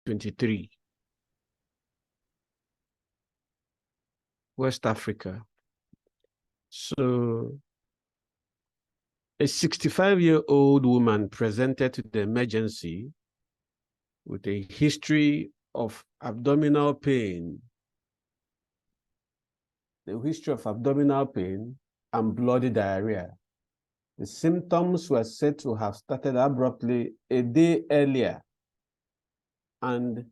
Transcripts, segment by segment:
23. West Africa. So a 65-year-old woman presented to the emergency with a history of abdominal pain. The history of abdominal pain and bloody diarrhea. The symptoms were said to have started abruptly a day earlier. And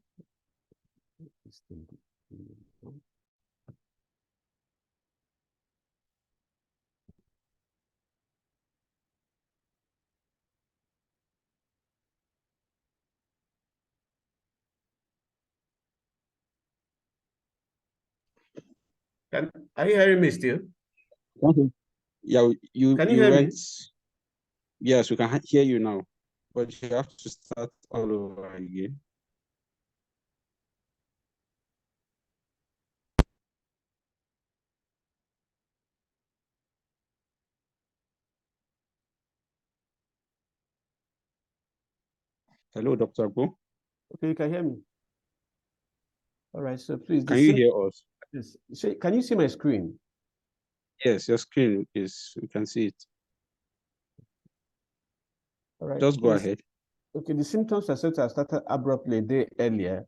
are you hearing me still? Yeah, can you hear me? Yes, we can hear you now, but you have to start all over again. Hello, Dr. Agbo. Okay, you can hear me. All right, so please. Can you hear us? Can you see my screen? Yes, your screen is, we can see it. All right. Just go ahead. Okay, the symptoms are said to have started abruptly a day earlier.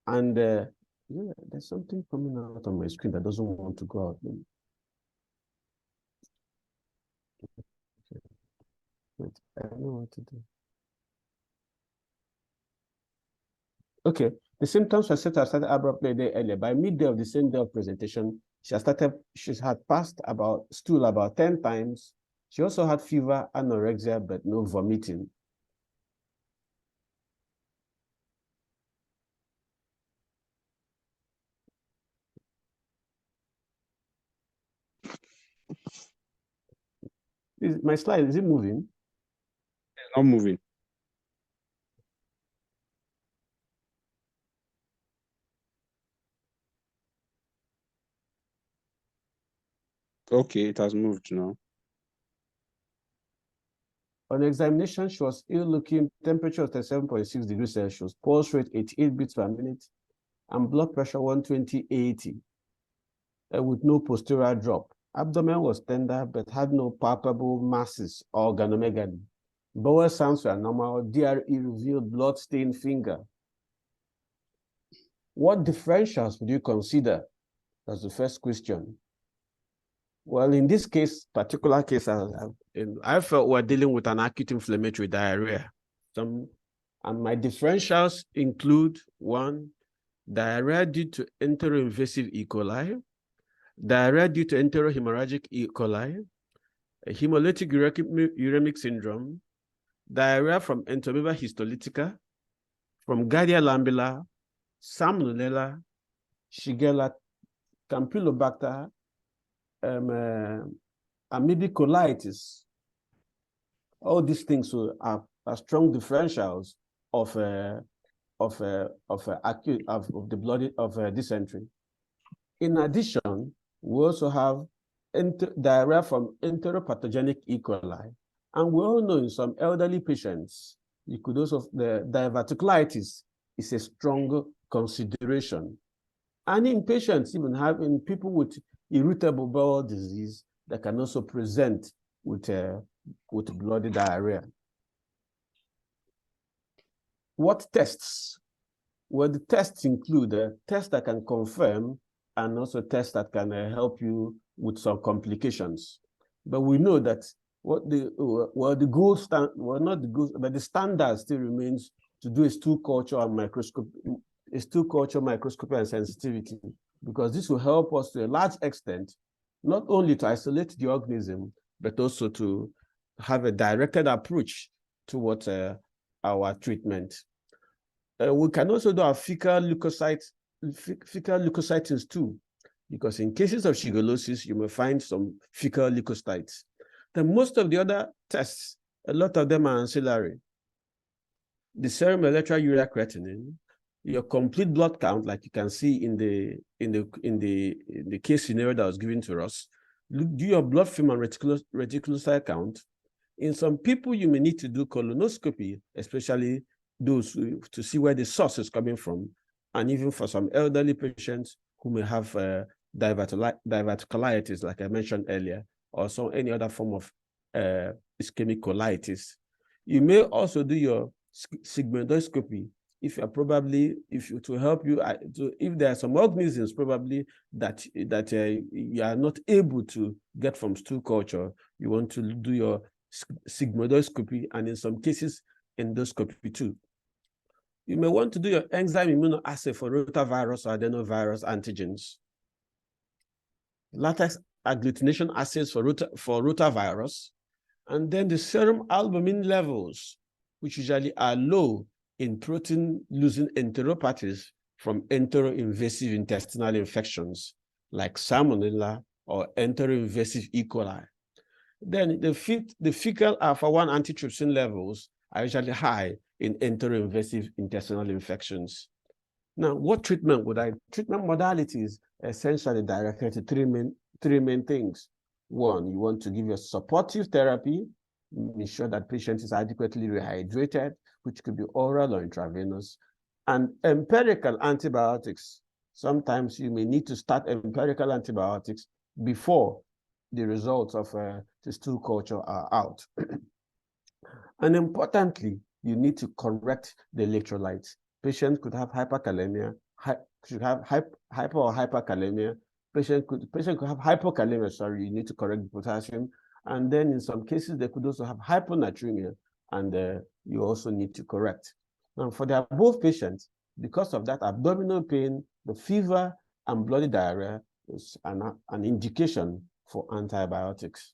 And yeah, there's something coming out on my screen that doesn't want to go out. Wait, I don't know what to do. Okay, the symptoms were said to have started abruptly a day earlier. By midday of the same day of presentation, she had passed stool about 10 times. She also had fever, anorexia, but no vomiting. My slide, is it moving? It's not moving. Okay, it has moved now. On examination, she was ill-looking, temperature of 37.6 degrees Celsius, pulse rate 88 beats per minute, and blood pressure 120/80, with no posterior drop. Abdomen was tender, but had no palpable masses or organomegaly. Bowel sounds were normal. DRE revealed blood-stained finger. What differentials would you consider? That's the first question. Well, in this particular case, I felt we're dealing with an acute inflammatory diarrhea. And my differentials include: 1, diarrhea due to enteroinvasive E. coli, diarrhea due to enterohemorrhagic E. coli, a hemolytic uremic syndrome, diarrhea from Enteromoeba histolytica, from Giardia lamblia, Salmonella, Shigella, Campylobacter, amoebic colitis. All these things are strong differentials of dysentery. In addition, we also have diarrhea from enteropathogenic E. coli, and we all know in some elderly patients, the diverticulitis is a strong consideration. And in patients, in people with irritable bowel disease, that can also present with bloody diarrhea. What tests? Well, the tests include tests that can confirm and also tests that can help you with some complications. But we know that the standard still remains to do a stool culture and microscopy, and sensitivity, because this will help us to a large extent, not only to isolate the organism, but also to have a directed approach towards our treatment. We can also do our fecal leukocytes too, because in cases of shigellosis, you may find some fecal leukocytes. Then most of the other tests, a lot of them are ancillary. The serum electrourea creatinine, your complete blood count, like you can see in the case scenario that was given to us. Do your blood film and reticulocyte count. In some people, you may need to do colonoscopy, especially those to see where the source is coming from, and even for some elderly patients who may have diverticulitis, like I mentioned earlier, or any other form of ischemic colitis. You may also do your sigmoidoscopy if you're probably, to help you, if there are some organisms probably that you are not able to get from stool culture, you want to do your sigmoidoscopy, and in some cases, endoscopy too. You may want to do your enzyme immunoassay for rotavirus or adenovirus antigens. Latex agglutination assays for rotavirus, and then the serum albumin levels, which usually are low in protein-losing enteropathies from enteroinvasive intestinal infections like Salmonella or enteroinvasive E. coli. Then the fecal alpha-1 antitrypsin levels are usually high in enteroinvasive intestinal infections. Now, what treatment would I? Treatment modalities essentially directed to three main things. One, you want to give a supportive therapy, ensure that patient is adequately rehydrated, which could be oral or intravenous, and empirical antibiotics. Sometimes you may need to start empirical antibiotics before the results of the stool culture are out. And importantly, you need to correct the electrolytes. Patients could have hyperkalemia, should have hyper or hyperkalemia. Patient could have hypokalemia, sorry, you need to correct the potassium. And then in some cases, they could also have hyponatremia, and you also need to correct. Now, for the above patients, because of that abdominal pain, the fever and bloody diarrhea is an indication for antibiotics.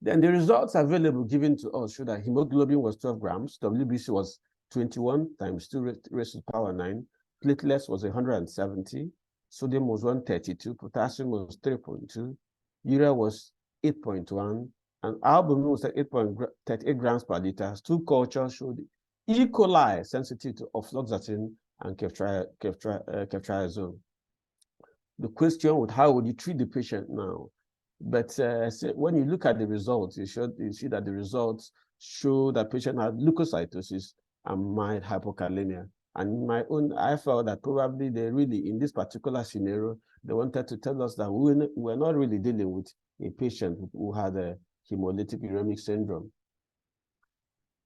Then the results available given to us show that hemoglobin was 12 grams, WBC was 21 times 2 raised to the power 9, platelets was 170, sodium was 132, potassium was 3.2, urea was 8.1, and albumin was 8.38 grams per liter. Stool culture showed E. coli sensitive to ofloxacin and ceftriaxone. The question was, how would you treat the patient now? But when you look at the results, you see that the results show that patient had leukocytosis and mild hypokalemia. And I felt that probably they really, in this particular scenario, they wanted to tell us that we're not really dealing with a patient who had a hemolytic uremic syndrome.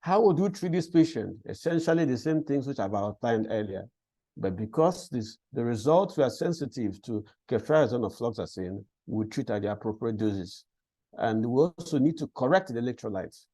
How would you treat this patient? Essentially the same things which I've outlined earlier. But because the results were sensitive to ceftriaxone or floxacin, we treat at the appropriate doses. And we also need to correct the electrolytes.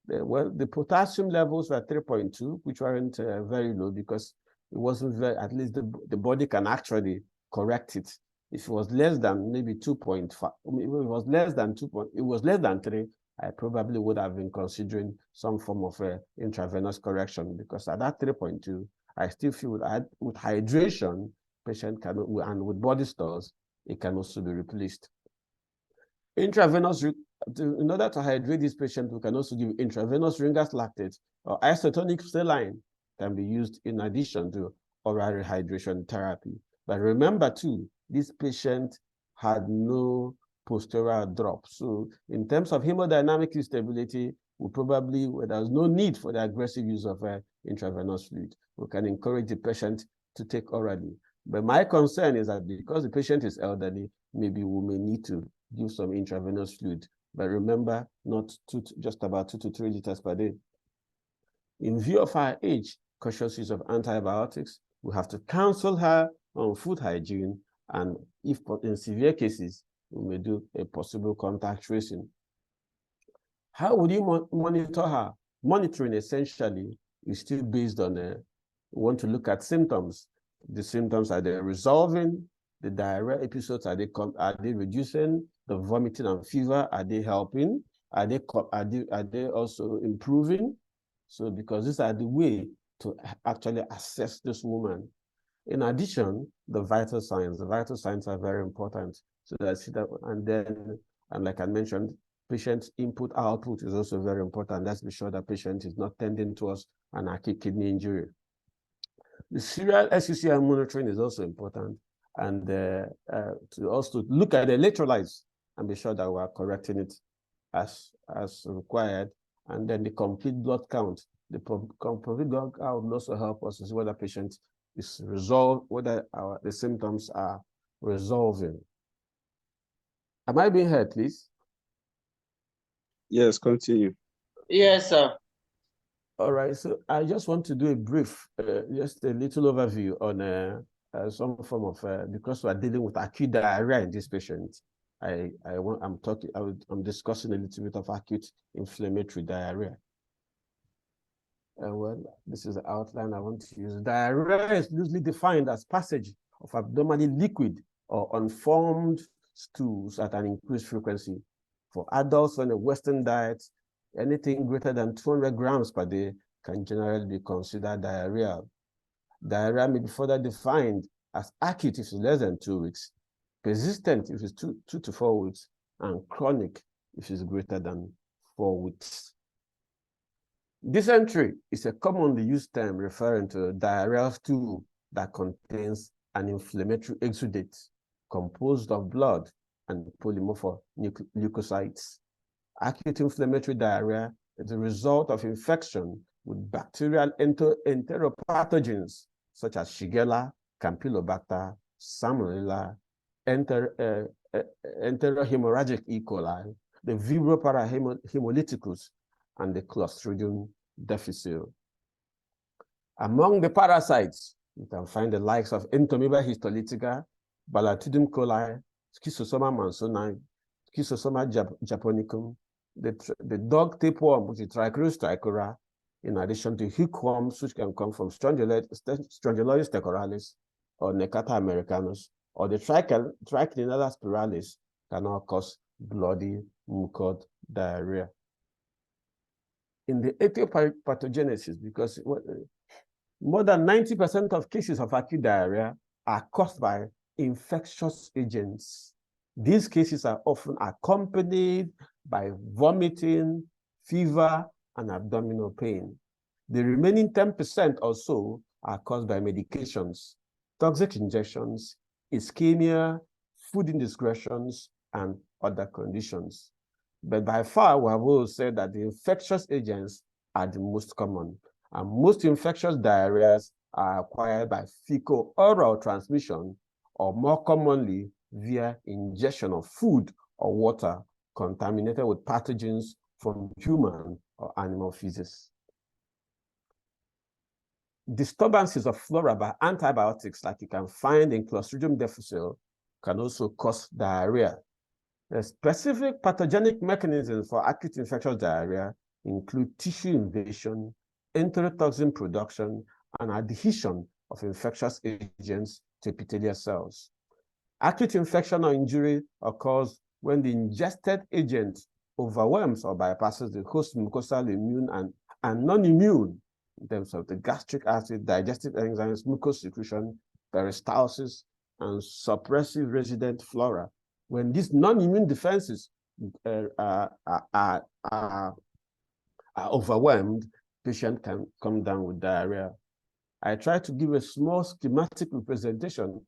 The potassium levels were 3.2, which weren't very low because it wasn't very, at least the body can actually correct it. If it was less than maybe 2.5, if it was less than 2, it was less than 3, I probably would have been considering some form of intravenous correction, because at that 3.2, I still feel with hydration, patient can, and with body stores, it can also be replaced. Intravenous, in order to hydrate this patient, we can also give intravenous Ringer's lactate or isotonic saline can be used in addition to oral rehydration therapy. But remember too, this patient had no posterior drop. So in terms of hemodynamic instability, there's no need for the aggressive use of intravenous fluid. We can encourage the patient to take orally. But my concern is that because the patient is elderly, maybe we may need to give some intravenous fluid. But remember, not just about 2 to 3 liters per day. In view of her age, cautious use of antibiotics, we have to counsel her on food hygiene, and if in severe cases, we may do a possible contact tracing. How would you monitor her? Monitoring essentially is still based on we want to look at symptoms. The symptoms, are they resolving? The diarrhea episodes, are they reducing? The vomiting and fever, are they helping? Are they also improving? So because these are the way to actually assess this woman. In addition, the vital signs are very important. So and like I mentioned, patient input output is also very important. Let's be sure that patient is not tending towards an acute kidney injury. The serial SUCI monitoring is also important, and to also look at the electrolytes and be sure that we are correcting it as required, and then the complete blood count The complete workup will also help us to see whether patient is resolved, whether the symptoms are resolving. Am I being heard, please? Yes, continue. Yes, sir. All right, so I just want to do a brief, just a little overview on some form of, because we are dealing with acute diarrhea in this patient. I'm discussing a little bit of acute inflammatory diarrhea. Well, this is the outline I want to use. Diarrhea is loosely defined as passage of abdominally liquid or unformed stools at an increased frequency. For adults on a Western diet, anything greater than 200 grams per day can generally be considered diarrhea. Diarrhea may be further defined as acute if it's less than 2 weeks, persistent if it's 2 to 4 weeks, and chronic if it's greater than 4 weeks. Dysentery is a commonly used term referring to a diarrheal stool that contains an inflammatory exudate composed of blood and polymorph leukocytes. Acute inflammatory diarrhea is a result of infection with bacterial enteropathogens such as Shigella, Campylobacter, Salmonella, enterohemorrhagic E. coli, the Vibrio parahemolyticus, and the Clostridium difficile. Among the parasites, you can find the likes of Entomoeba histolytica, Balatridium coli, Schistosoma mansoni, Schistosoma japonicum, the dog tapeworm, which is Trichoceros trichora, in addition to hookworms, which can come from Strongyloides tecoralis or Necata americanus, or the Trichinella spiralis, can all cause bloody mucus diarrhea. In the etiopathogenesis, because more than 90% of cases of acute diarrhea are caused by infectious agents. These cases are often accompanied by vomiting, fever, and abdominal pain. The remaining 10% or so are caused by medications, toxic injections, ischemia, food indiscretions, and other conditions. But by far, we have always said that the infectious agents are the most common, and most infectious diarrheas are acquired by fecal-oral transmission, or more commonly via ingestion of food or water contaminated with pathogens from human or animal feces. Disturbances of flora by antibiotics, like you can find in Clostridium difficile, can also cause diarrhea. The specific pathogenic mechanisms for acute infectious diarrhea include tissue invasion, enterotoxin production, and adhesion of infectious agents to epithelial cells. Acute infection or injury occurs when the ingested agent overwhelms or bypasses the host mucosal immune and non-immune in terms of the gastric acid, digestive enzymes, mucus secretion, peristalsis, and suppressive resident flora. When these non-immune defenses are overwhelmed, patient can come down with diarrhea. I try to give a small schematic representation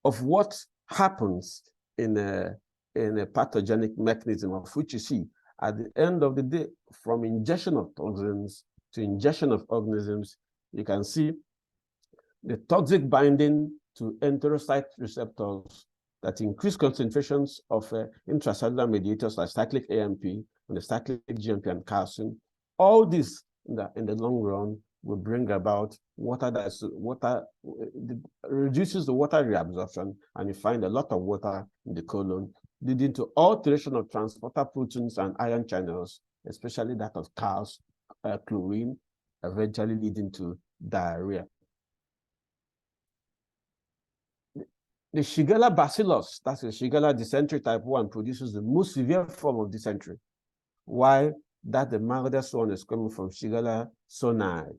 of what happens in a pathogenic mechanism, of which you see at the end of the day, from ingestion of toxins to ingestion of organisms, you can see the toxic binding to enterocyte receptors that increase concentrations of intracellular mediators like cyclic AMP and the cyclic GMP and calcium. All this in the long run will bring about reduces the water reabsorption, and you find a lot of water in the colon, leading to alteration of transporter proteins and ion channels, especially that of calcium, chlorine, eventually leading to diarrhea. The Shigella bacillus, that's the Shigella dysentery type 1, produces the most severe form of dysentery, while the mildest one is coming from Shigella sonnei.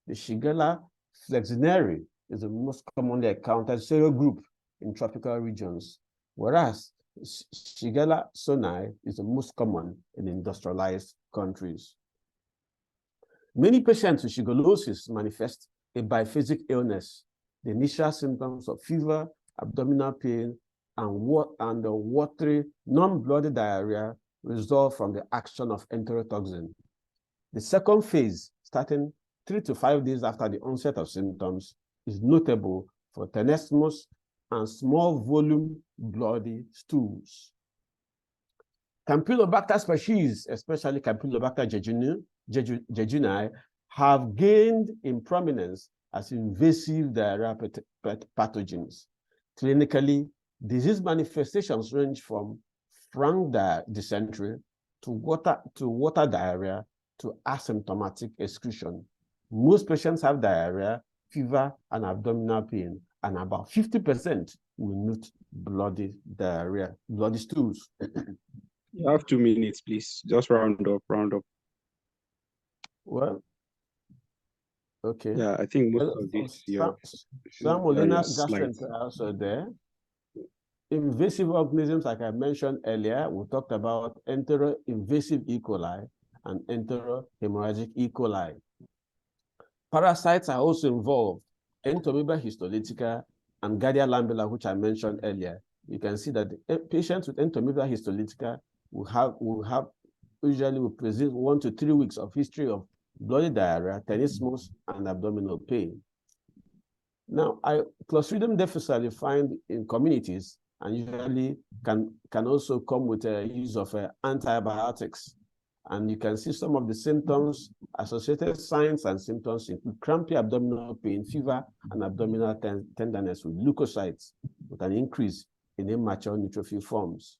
The Shigella flexneri is the most commonly encountered serogroup in tropical regions, whereas Shigella sonnei is the most common in industrialized countries. Many patients with shigellosis manifest a biphasic illness. The initial symptoms of fever, abdominal pain, and watery, non-bloody diarrhea result from the action of enterotoxin. The second phase, starting 3 to 5 days after the onset of symptoms, is notable for tenesmus and small volume bloody stools. Campylobacter species, especially Campylobacter jejuni, have gained in prominence as invasive diarrhea pathogens. Clinically, disease manifestations range from frank dysentery to water diarrhea to asymptomatic excretion. Most patients have diarrhea, fever, and abdominal pain, and about 50% will note bloody diarrhea, bloody stools. You have 2 minutes, please. Just round up. Well, okay. Yeah, I think most of this Salmonella gastroenteritis also there. Invasive organisms, like I mentioned earlier, we talked about enteroinvasive E. coli and enterohemorrhagic E. coli. Parasites are also involved, Entomoeba histolytica and Giardia lamblia, which I mentioned earlier. You can see that patients with Entomoeba histolytica usually present 1 to 3 weeks of history of bloody diarrhea, tenesmus, and abdominal pain. Now, Clostridium difficile you find in communities and usually can also come with a use of antibiotics. And you can see some of the symptoms, associated signs and symptoms include crampy abdominal pain, fever, and abdominal tenderness with leukocytes, with an increase in immature neutrophil forms.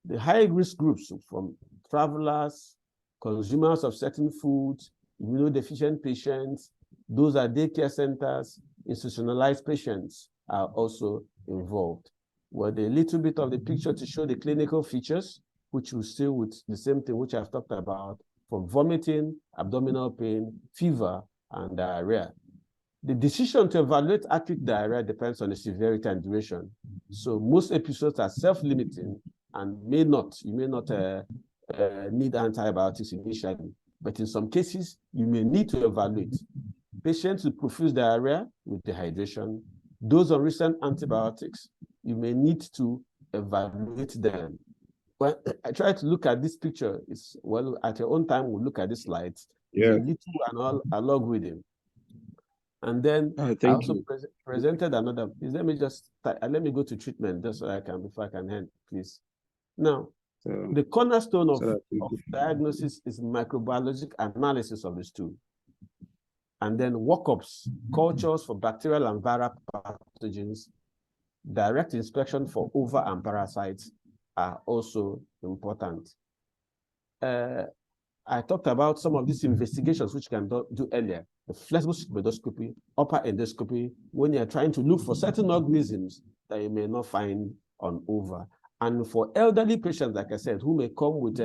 The high-risk groups from travelers, consumers of certain foods, immunodeficient patients, those at daycare centers, institutionalized patients are also involved. Well, a little bit of the picture to show the clinical features, which will still with the same thing which I've talked about, from vomiting, abdominal pain, fever, and diarrhea. The decision to evaluate acute diarrhea depends on the severity and duration. So most episodes are self-limiting and you may not need antibiotics initially, but in some cases, you may need to evaluate. Patients with profuse diarrhea with dehydration, those on recent antibiotics, you may need to evaluate them. Well, I try to look at this picture. Well, at your own time, we'll look at the slides. Yeah. It's a little algorithm. And then I also presented another. Let me go to treatment just so before I can end, please. Now, the cornerstone of diagnosis is microbiologic analysis of the stool. And then workups, cultures for bacterial and viral pathogens, direct inspection for ova and parasites are also important. I talked about some of these investigations which you can do earlier, the flexible sigmoidoscopy, upper endoscopy, when you're trying to look for certain organisms that you may not find on ova. And for elderly patients, like I said, who may come with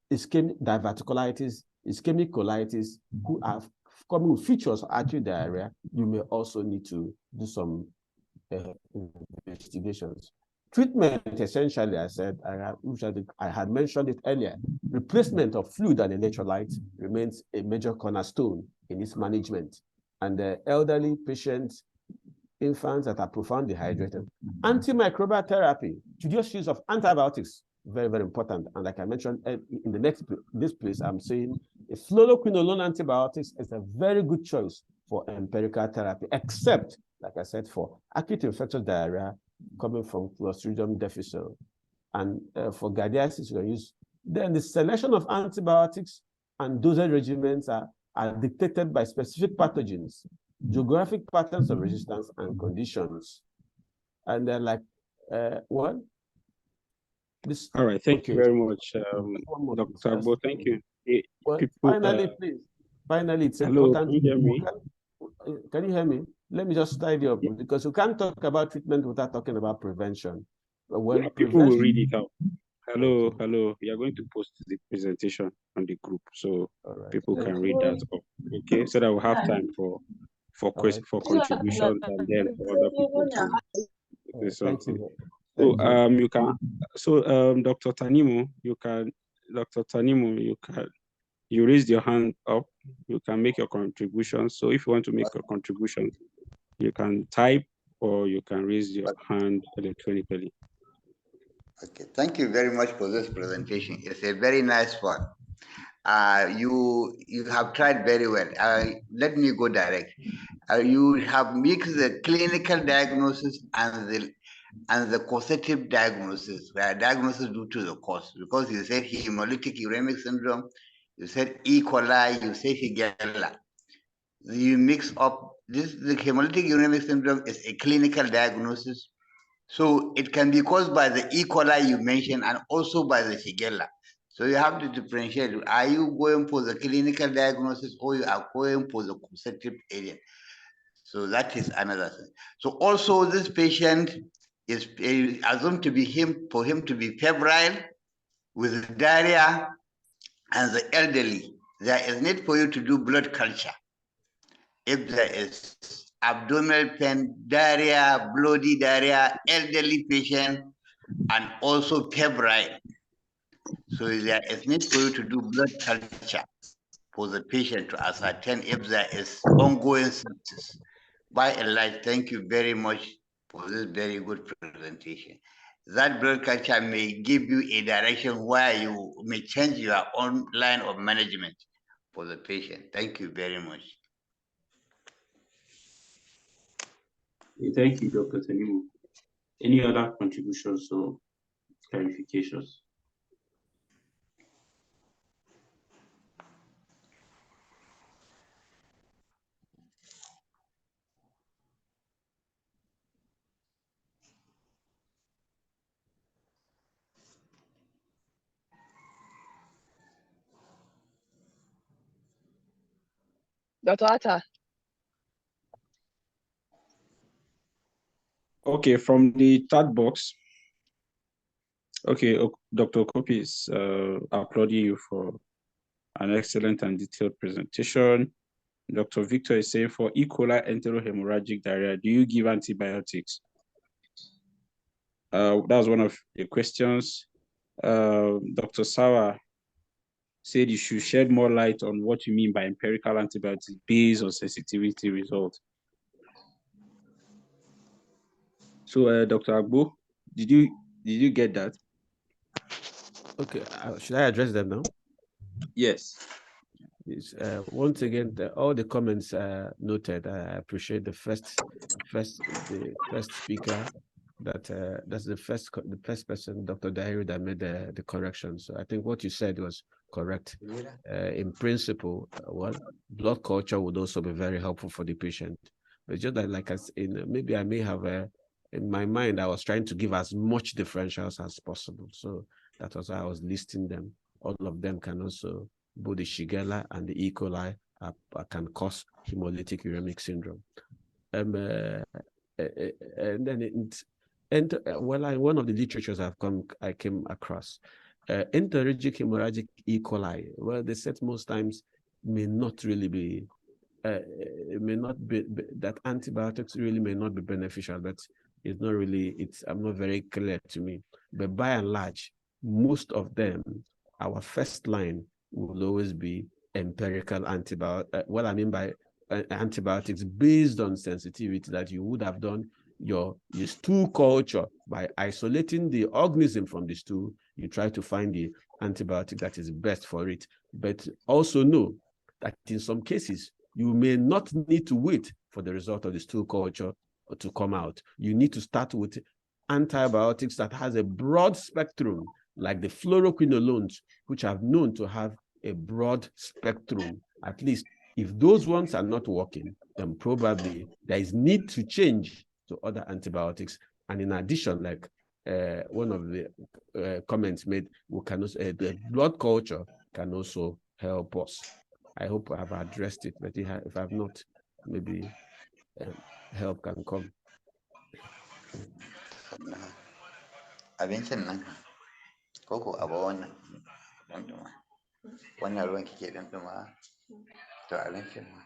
ischemic diverticulitis, ischemic colitis, who have coming with features of acute diarrhea, you may also need to do some investigations. Treatment, essentially, I said, I had mentioned it earlier, replacement of fluid and electrolytes remains a major cornerstone in its management. And the elderly patients, infants that are profoundly dehydrated. Antimicrobial therapy, judicious use of antibiotics, very, very important. And like I mentioned in this place, I'm saying a fluoroquinolone antibiotics is a very good choice for empirical therapy, except, like I said, for acute infectious diarrhea coming from Clostridium difficile. And for giardiasis, you can use. Then the selection of antibiotics and dosage regimens are dictated by specific pathogens, geographic patterns of resistance, and conditions. And they're like, what? All right, thank you very much, Dr. Agbo. Thank you. Well, finally, please. Finally, it's important. Can you hear me? Can you hear me? Let me just tidy up, because you can't talk about treatment without talking about prevention. When people will read it out. Hello. We are going to post the presentation on the group, so people can read that up. Okay, so that we'll have time for contributions and then for other people to say something. Dr. Tanimu, you raised your hand up. You can make your contribution. So if you want to make a contribution, you can type or you can raise your hand electronically. Okay, thank you very much for this presentation. It's a very nice one. you have tried very well. Let me go direct. You have mixed the clinical diagnosis and the causative diagnosis, where diagnosis due to the cause, because you said hemolytic uremic syndrome, you said E. coli, you said Shigella. You mix up this. The hemolytic uremic syndrome is a clinical diagnosis, so it can be caused by the E. coli you mentioned and also by the Shigella. So you have to differentiate. Are you going for the clinical diagnosis or you are going for the causative agent? So that is another thing. So also this patient is assumed to be for him to be febrile with diarrhea and the elderly. There is need for you to do blood culture. If there is abdominal pain, diarrhea, bloody diarrhea, elderly patient, and also febrile. So there is need for you to do blood culture for the patient to ascertain if there is ongoing sepsis. By and large, thank you very much for this very good presentation. That blood culture may give you a direction where you may change your own line of management for the patient. Thank you very much. Thank you, Dr. Tanimu. Any other contributions or clarifications? Dr. Atta. Okay, from the chat box. Okay, Dr. Kopi is applauding you for an excellent and detailed presentation. Dr. Victor is saying, for E. coli enterohemorrhagic diarrhea, do you give antibiotics? That's one of the questions. Dr. Sawa said you should shed more light on what you mean by empirical antibiotics based on sensitivity results. So, Dr. Agbo, did you get that? Okay, should I address them now? Yes. Once again, all the comments are noted. I appreciate the first speaker. That's the first person, Dr. Dahiru, that made the correction. So I think what you said was correct. In principle, well, blood culture would also be very helpful for the patient. But just that, like maybe I may have in my mind, I was trying to give as much differentials as possible. So that was why I was listing them. All of them can also, both the Shigella and the E. coli can cause hemolytic uremic syndrome. And then one of the literatures I came across, enteric hemorrhagic E. coli. Well, they said most times may not really be, it may not be that antibiotics really may not be beneficial, but it's not really. I'm not very clear to me. But by and large, most of them, our first line will always be empirical antibiotics. What I mean by antibiotics based on sensitivity, that you would have done your stool culture by isolating the organism from the stool. You try to find the antibiotic that is best for it. But also know that in some cases, you may not need to wait for the result of the stool culture to come out. You need to start with antibiotics that has a broad spectrum, like the fluoroquinolones, which are known to have a broad spectrum. At least if those ones are not working, then probably there is need to change to other antibiotics. And in addition, like one of the comments made, we can also, the blood culture can also help us. I hope I have addressed it, but if I have not, maybe help can come. Abincin nan koko abu wannan ɗanɗuma wannan ruwan kike ɗanɗuma to abincin ma.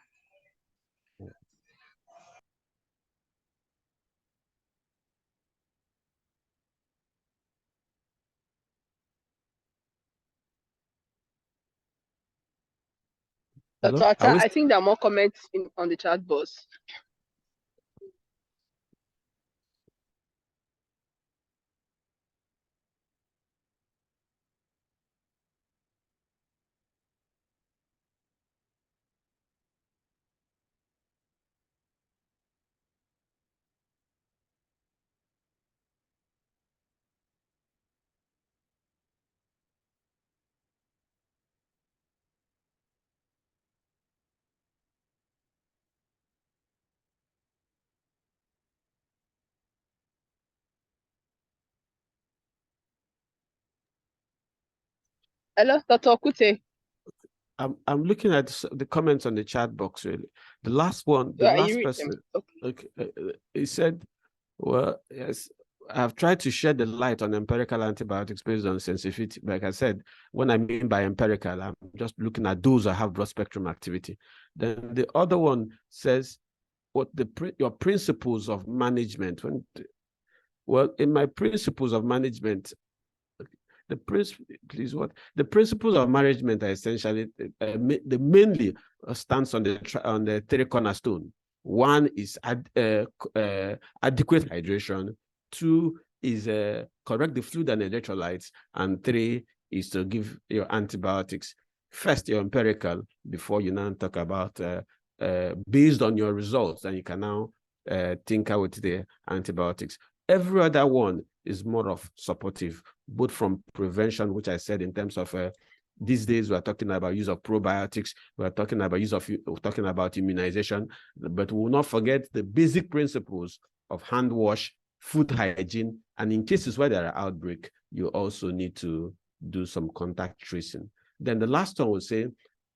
Dr. Atta, I think there are more comments on the chat box. Hello, Dr. Okute. I'm looking at the comments on the chat box. Really, the last one, the Yeah, last you read person. them. Okay. He said, "Well, yes, I've tried to shed the light on empirical antibiotics based on sensitivity. Like I said, when I mean by empirical, I'm just looking at those that have broad spectrum activity." Then the other one says, "What your principles of management?" Well, in my principles of management, the principles of management are essentially mainly stands on the three cornerstone. One is adequate hydration. Two is correct the fluid and electrolytes, and three is to give your antibiotics. First, your empirical before you now talk about based on your results, and you can now tinker with the antibiotics. Every other one is more of supportive, both from prevention, which I said in terms of these days we're talking about use of probiotics, we're talking about immunization, but we will not forget the basic principles of hand wash, food hygiene, and in cases where there are outbreak, you also need to do some contact tracing. Then the last one will say,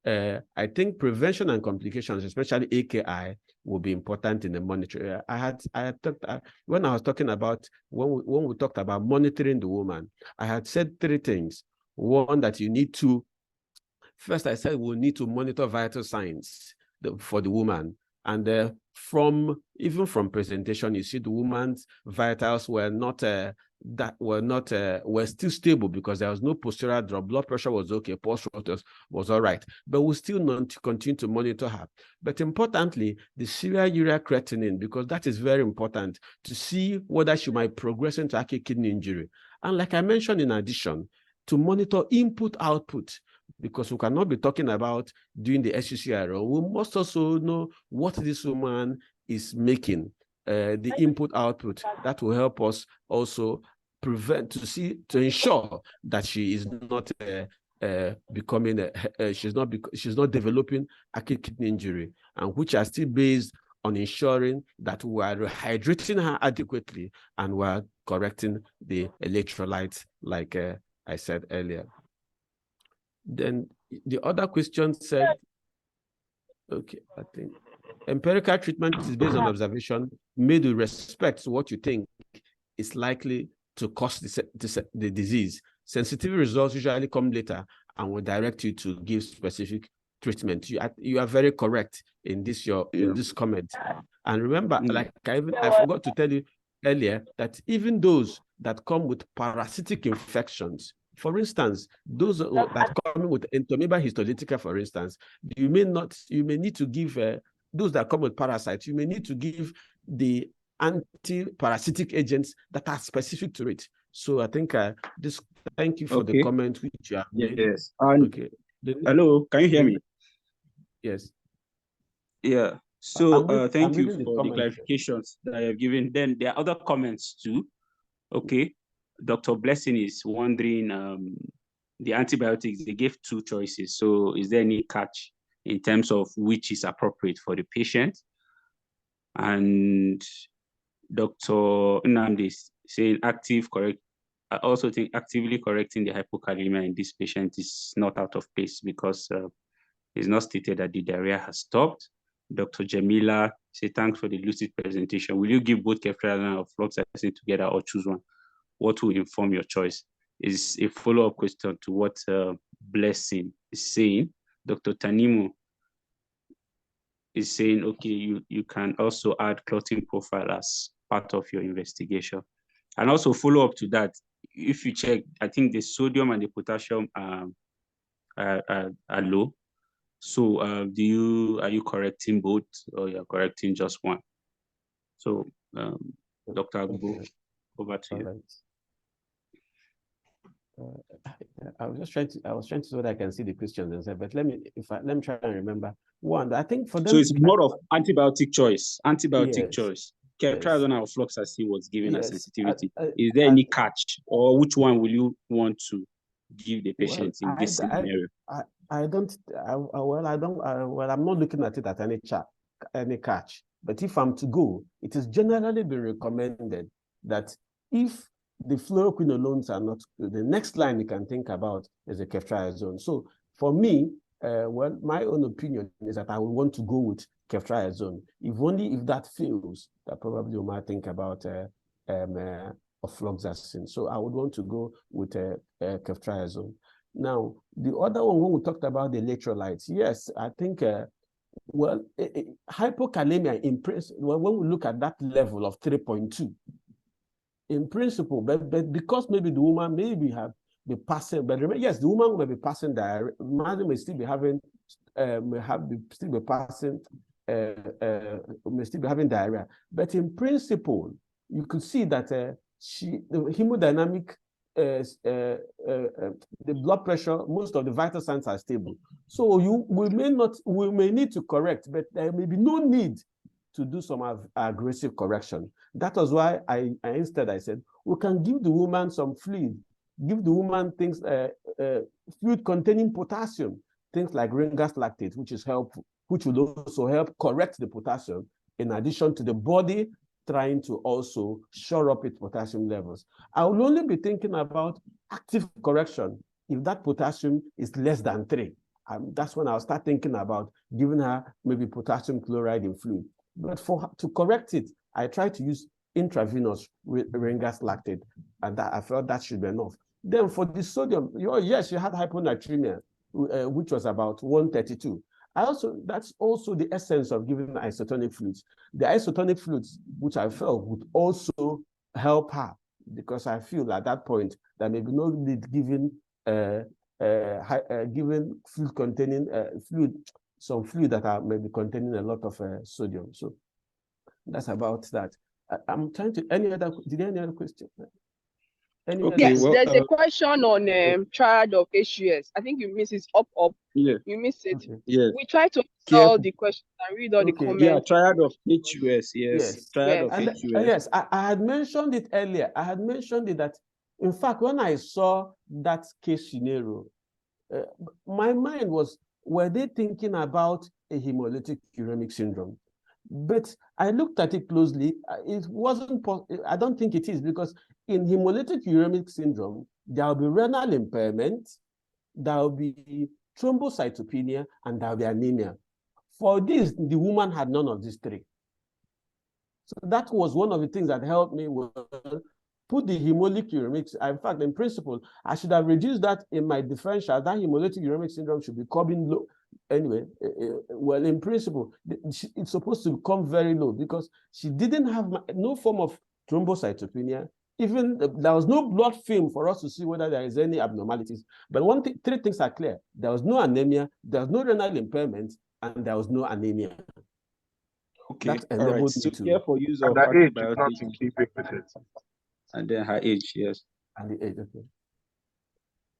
I think prevention and complications, especially AKI, will be important in the monitoring. When I was talking about, when we talked about monitoring the woman, I had said three things. One, that you need to, first I said we'll need to monitor vital signs for the woman. And even from presentation, you see the woman's vitals were were still stable because there was no postural drop. Blood pressure was okay, pulse rate was all right, but we still need to continue to monitor her. But importantly, the serial urea creatinine, because that is very important to see whether she might progress into acute kidney injury. And like I mentioned, in addition, to monitor input-output, because we cannot be talking about doing the SUCRO. We must also know what this woman is making, the input-output. That will help us also to ensure that she is not she's not developing acute kidney injury, and which are still based on ensuring that we are hydrating her adequately and we are correcting the electrolytes, like I said earlier. Then the other question said, okay, I think empirical treatment is based on observation made with respect to what you think is likely to cause the disease. Sensitivity results usually come later and will direct you to give specific treatment. You are very correct in this comment. And remember, like I forgot to tell you earlier, that even those that come with parasitic infections, for instance, those that come with Entomoeba histolytica, for instance, you may need to give those that come with parasites, you may need to give the anti-parasitic agents that are specific to it. So I think thank you for the comment which you have made. Yes. Okay. Hello, can you hear me? Yes. Yeah. So thank you for the clarifications that you have given. Then there are other comments too. Okay. Dr. Blessing is wondering, the antibiotics, they gave two choices. So is there any catch in terms of which is appropriate for the patient? And Dr. Nnamdi is saying I also think actively correcting the hypokalemia in this patient is not out of place because it's not stated that the diarrhea has stopped. Dr. Jamila say thanks for the lucid presentation. Will you give both ceftriaxone or fluoxetine together or choose one? What will inform your choice? Is a follow-up question to what Blessing is saying. Dr. Tanimu is saying, okay, you can also add clotting profile as part of your investigation. And also follow up to that, if you check, I think the sodium and the potassium are low. So are you correcting both or you're correcting just one? So Dr. Agbo, over to you. I was trying to so that I can see the questions and say, but let me try and remember. One, I think for them. So it's more of antibiotic choice. Choice. Ceftriaxone or fluoxetine was given as sensitivity. Is there any catch, or which one will you want to give the patient in this scenario? I'm not looking at it at any catch. But if I'm to go, it is generally been recommended that if the fluoroquinolones are not, the next line you can think about is the ceftriaxone. So for me, well, my own opinion is that I would want to go with ceftriaxone. If only if that fails, that probably we might think about ofloxacin. So I would want to go with ceftriaxone. Now, the other one, when we talked about the electrolytes, yes, I think, well, hypokalemia in principle, when we look at that level of 3.2, in principle, but because maybe the woman maybe have the passing, but remember, yes, the woman may be passing diarrhea, man may still be having, still be passing, may still be having diarrhea. But in principle, you could see that the hemodynamic, the blood pressure, most of the vital signs are stable. So we may need to correct, but there may be no need to do some aggressive correction. That was why I instead said, we can give the woman some fluid, give the woman things, fluid containing potassium, things like Ringer's lactate, which is helpful, which will also help correct the potassium, in addition to the body trying to also shore up its potassium levels. I will only be thinking about active correction if that potassium is less than 3. That's when I'll start thinking about giving her maybe potassium chloride in fluid. But to correct it, I try to use intravenous Ringer's lactate, and I felt that should be enough. Then for the sodium, yes, you had hyponatremia, which was about 132. That's also the essence of giving isotonic fluids. The isotonic fluids, which I felt would also help her, because I feel at that point that maybe no need giving fluid containing some fluid that are maybe containing a lot of sodium. So that's about that. I'm trying to, any other question? Yes, there's a question on triad of HUS. I think you missed it up. Yeah. You missed it. Okay. Yeah. We try to answer all the questions and read all the comments. Yeah, triad of HUS, yes. Triad of HUS. Yes, I had mentioned it earlier. I had mentioned it that, in fact, when I saw that case scenario, my mind was, were they thinking about a hemolytic uremic syndrome? But I looked at it closely. It wasn't, I don't think it is, because in hemolytic uremic syndrome, there will be renal impairment, there will be thrombocytopenia, and there will be anemia. For this, the woman had none of these 3. So that was one of the things that helped me put the hemolytic uremic. In fact, in principle, I should have reduced that in my differential. That hemolytic uremic syndrome should be coming low. Anyway, well, in principle, it's supposed to come very low, because she didn't have no form of thrombocytopenia. Even there was no blood film for us to see whether there is any abnormalities. But 3 things are clear: there was no anemia, there was no renal impairment, and there was no anemia. Okay, all right. So careful use of antibiotics. And then her age, yes. And the age, okay.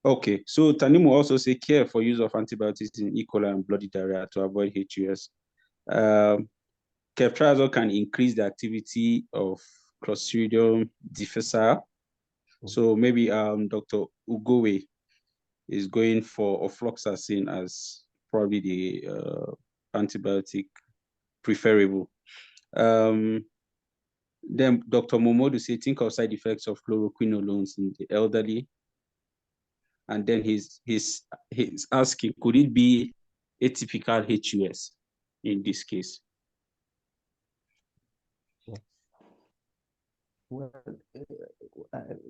Okay, so Tanimu also say care for use of antibiotics in E. coli and bloody diarrhea to avoid HUS. Ceftriaxone can increase the activity of Clostridium difficile. So maybe Dr. Ugowe is going for ofloxacin as probably the antibiotic preferable. Then Dr. Momodu say think of side effects of fluoroquinolones in the elderly. And then he's asking, could it be atypical HUS in this case? Well,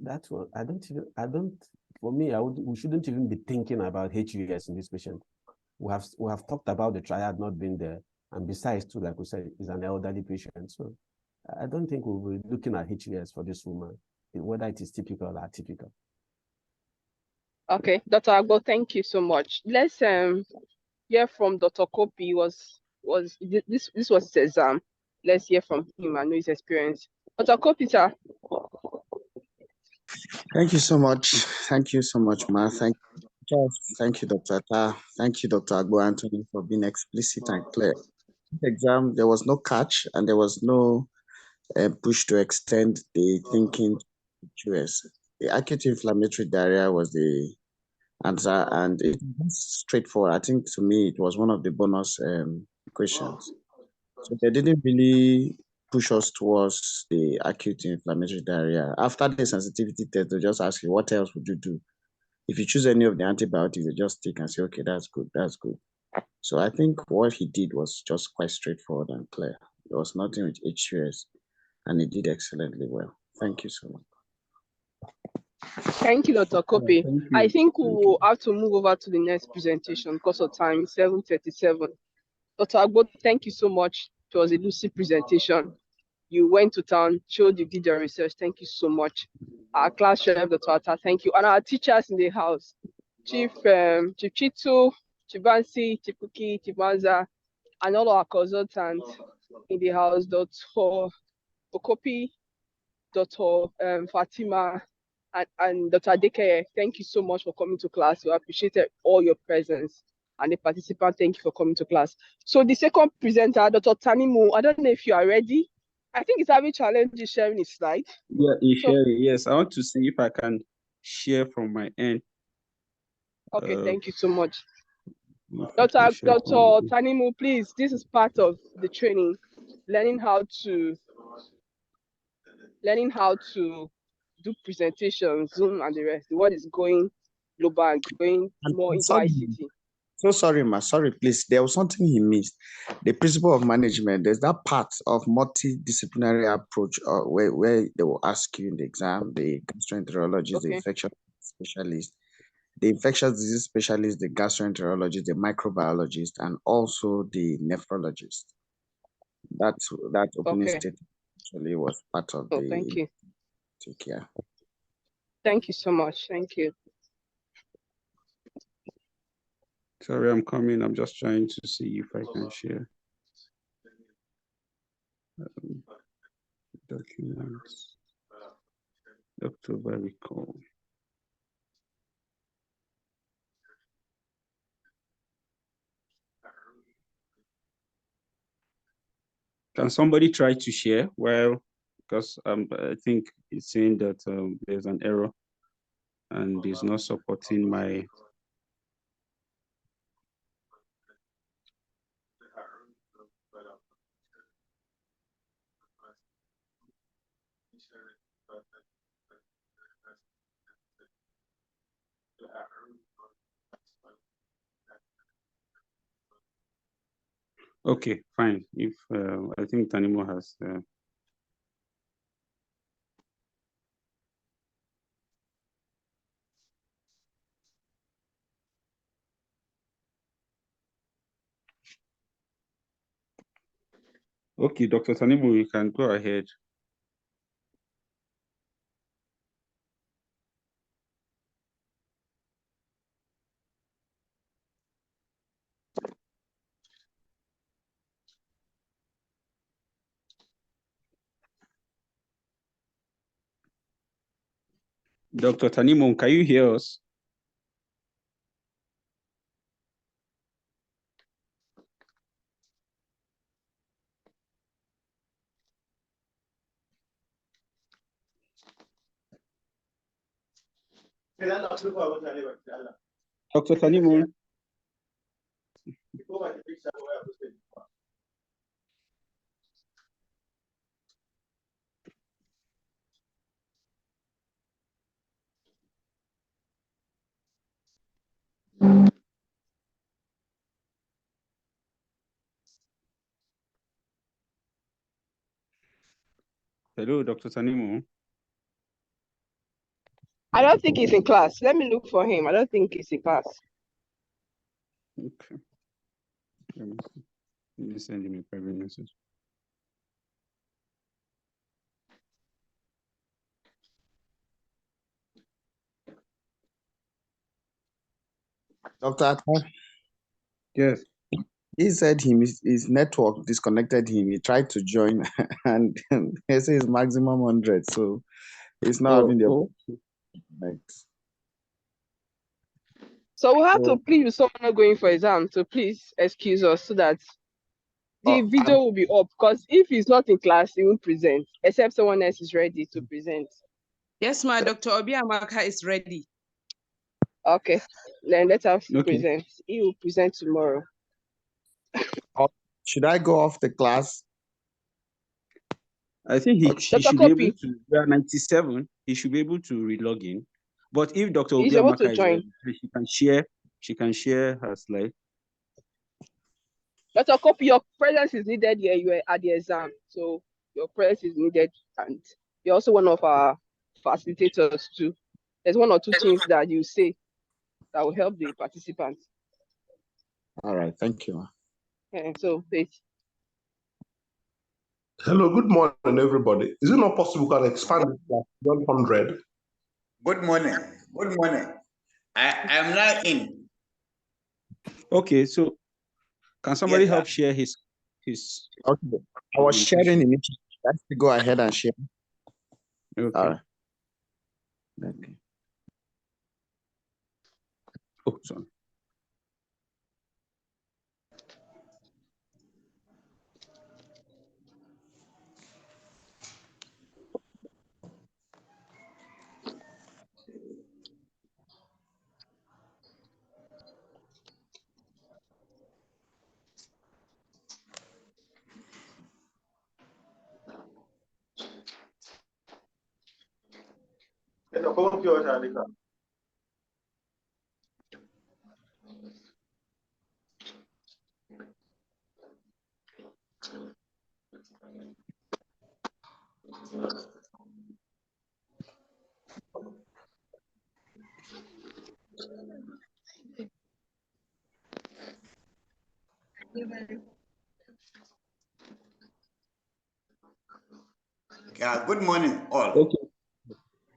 that's one. For me, we shouldn't even be thinking about HUS in this patient. We have talked about the triad not being there. And besides, too, like we said, is an elderly patient. So I don't think we'll be looking at HUS for this woman, whether it is typical or atypical. Okay, Dr. Agbo, thank you so much. Let's hear from Dr. Kopi. This was his exam. Let's hear from him. I know his experience. Dr. Kopi, sir. Thank you so much. Thank you so much, Ma. Thank you, Dr. Ta. Thank you, Dr. Agbo Anthony, for being explicit and clear. Exam, there was no catch and there was no push to extend the thinking to US. The acute inflammatory diarrhea was the answer, and it was straightforward. I think to me, it was one of the bonus questions. So they didn't really push us towards the acute inflammatory diarrhea. After the sensitivity test, they'll just ask you, what else would you do? If you choose any of the antibiotics, they just take and say, okay, that's good, that's good. So I think what he did was just quite straightforward and clear. There was nothing with HUS, and he did excellently well. Thank you so much. Thank you, Dr. Kopi. Thank you. I think we will have to move over to the next presentation because of time. It's 7:37. Dr. Agbo, thank you so much. It was a lucid presentation. You went to town, showed you did your research. Thank you so much. Our class chef, Dr. Atta, thank you. And our teachers in the house, Chief Chitu, Chibansi, Chipuki, Chibanza, and all our consultants in the house, Dr. Okopi, Dr. Fatima, and Dr. Adekeye. Thank you so much for coming to class. We appreciated all your presence. And the participant, thank you for coming to class. So the second presenter, Dr. Tanimu, I don't know if you are ready. I think he's having challenges sharing his slide. Yeah, sharing. Yes, I want to see if I can share from my end. Okay, thank you so much. Dr. Tanimu, please, this is part of the training, learning how to do presentations, Zoom and the rest. The world is going global and going more into ICT. So sorry, ma. Sorry, please. There was something he missed. The principle of management. There's that part of multidisciplinary approach where they will ask you in the exam, the gastroenterologist, the infection specialist, the infectious disease specialist, the gastroenterologist, the microbiologist, and also the nephrologist. That opening statement actually was part of the. Thank you. Take care. Thank you so much. Thank you. Sorry, I'm coming. I'm just trying to see if I can share. Documents. October recall. Can somebody try to share? Well, because I think it's saying that there's an error and it's not supporting my. Okay, fine. If I think Tanimo has. Okay, Dr. Tanimo, you can go ahead. Dr. Tanimo, can you hear us? Dr. Tanimo. Hello, Dr. Tanimo. I don't think he's in class. Let me look for him. I don't think he's in class. Okay. Let me send him a private message. Dr. Atta? Yes. He said his network disconnected him. He tried to join and he says maximum 100. So he's not having the opportunity. So we have to plead with someone not going for exam. So please excuse us so that the video will be up. Because if he's not in class, he won't present, except someone else is ready to present. Yes, ma. Dr. Obiamaka is ready. Okay, then let us present. He will present tomorrow. Should I go off the class? I think he Dr. should be able Copy, to. We are 97. He should be able to re-log in. But if Dr. he's able to Obiamaka is join. ready, she can share. She can share her slide. Dr. Copy, your presence is needed here. You were at the exam, so your presence is needed, and you're also one of our facilitators too. There's one or two things that you say that will help the participants. All right, thank you. And so, please. Hello, good morning, everybody. Is it not possible to expand it to 100? Good morning. Good morning. I am now in. Okay, so can somebody help share his? Okay, I was sharing initially. Let's go ahead and share. Okay. All right. Okay. Oh, sorry. Good morning, all. Okay.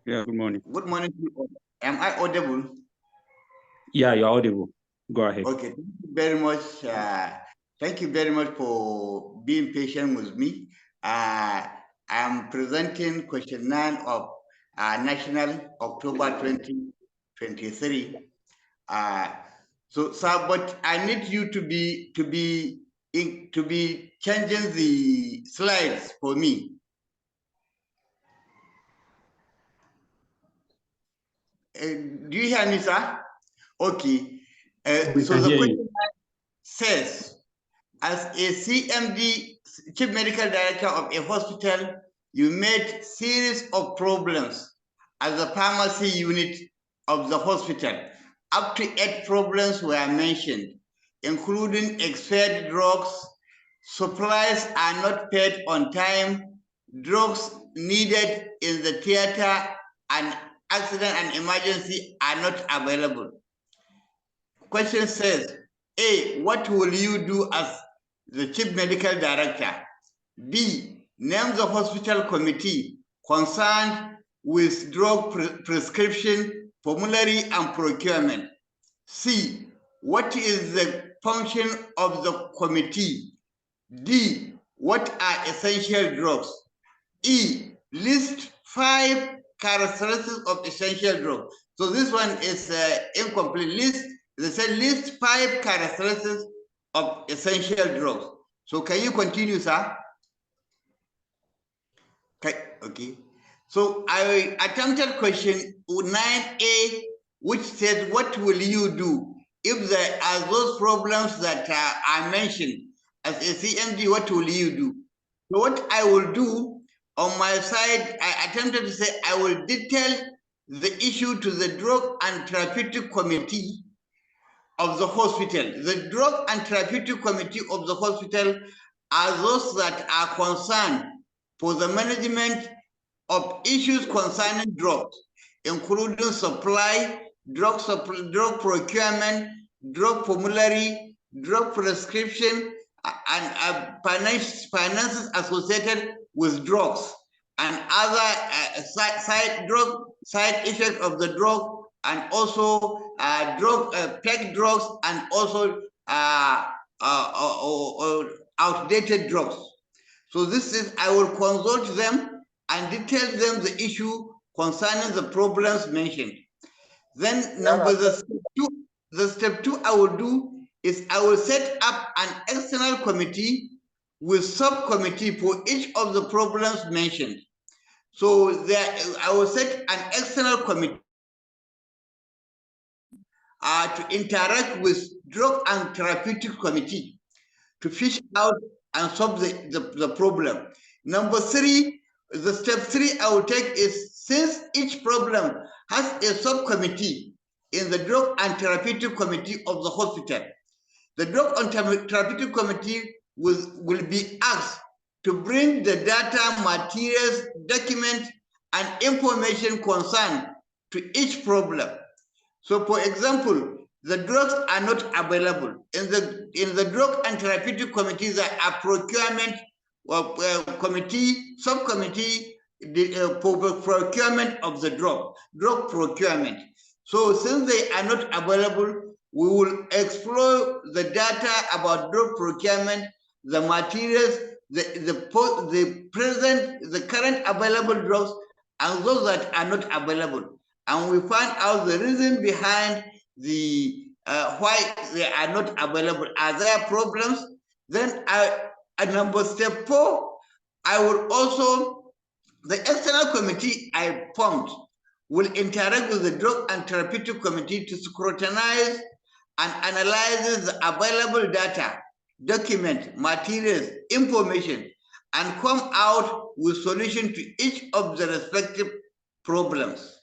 Yeah, good morning. Good morning to you all. Am I audible? Yeah, you're audible. Go ahead. Okay, thank you very much. Thank you very much for being patient with me. I'm presenting question 9 of National October 2023. So, sir, but I need you to be changing the slides for me. Do you hear me, sir? Okay. So the question says, as a CMD, Chief Medical Director of a hospital, you made series of problems as a pharmacy unit of the hospital. Up to 8 problems were mentioned, including expired drugs, supplies are not paid on time, drugs needed in the theater, and accident and emergency are not available. Question says, A, what will you do as the Chief Medical Director? B, name the hospital committee concerned with drug prescription, formulary, and procurement. C, what is the function of the committee? D, what are essential drugs? E, list 5 characteristics of essential drugs. So this one is incomplete list. They said list 5 characteristics of essential drugs. So can you continue, sir? Okay. So I attempted question 9A, which says, what will you do if there are those problems that are mentioned as a CMD? What will you do? So what I will do on my side, I attempted to say I will detail the issue to the Drug and Therapeutic Committee of the hospital. The Drug and Therapeutic Committee of the hospital are those that are concerned for the management of issues concerning drugs, including supply, drug procurement, drug formulary, drug prescription, and finances associated with drugs, and other side effects of the drug, and also plague drugs, and also outdated drugs. So this is, I will consult them and detail them the issue concerning the problems mentioned. Then the step two I will do is I will set up an external committee with subcommittee for each of the problems mentioned. So there, I will set an external committee to interact with Drug and Therapeutic Committee to fish out and solve the problem. Number 3, the step 3 I will take is, since each problem has a subcommittee in the Drug and Therapeutic Committee of the hospital, the Drug and Therapeutic Committee will be asked to bring the data, materials, documents, and information concerned to each problem. So, for example, the drugs are not available. In the Drug and Therapeutic Committee, there are procurement committee, subcommittee for procurement of the drug procurement. So since they are not available, we will explore the data about drug procurement, the materials, the current available drugs, and those that are not available. And we find out the reason behind the why they are not available. Are there problems? Then at step 4, I will also, the external committee I formed will interact with the Drug and Therapeutic Committee to scrutinize and analyze the available data, document, materials, information, and come out with solution to each of the respective problems.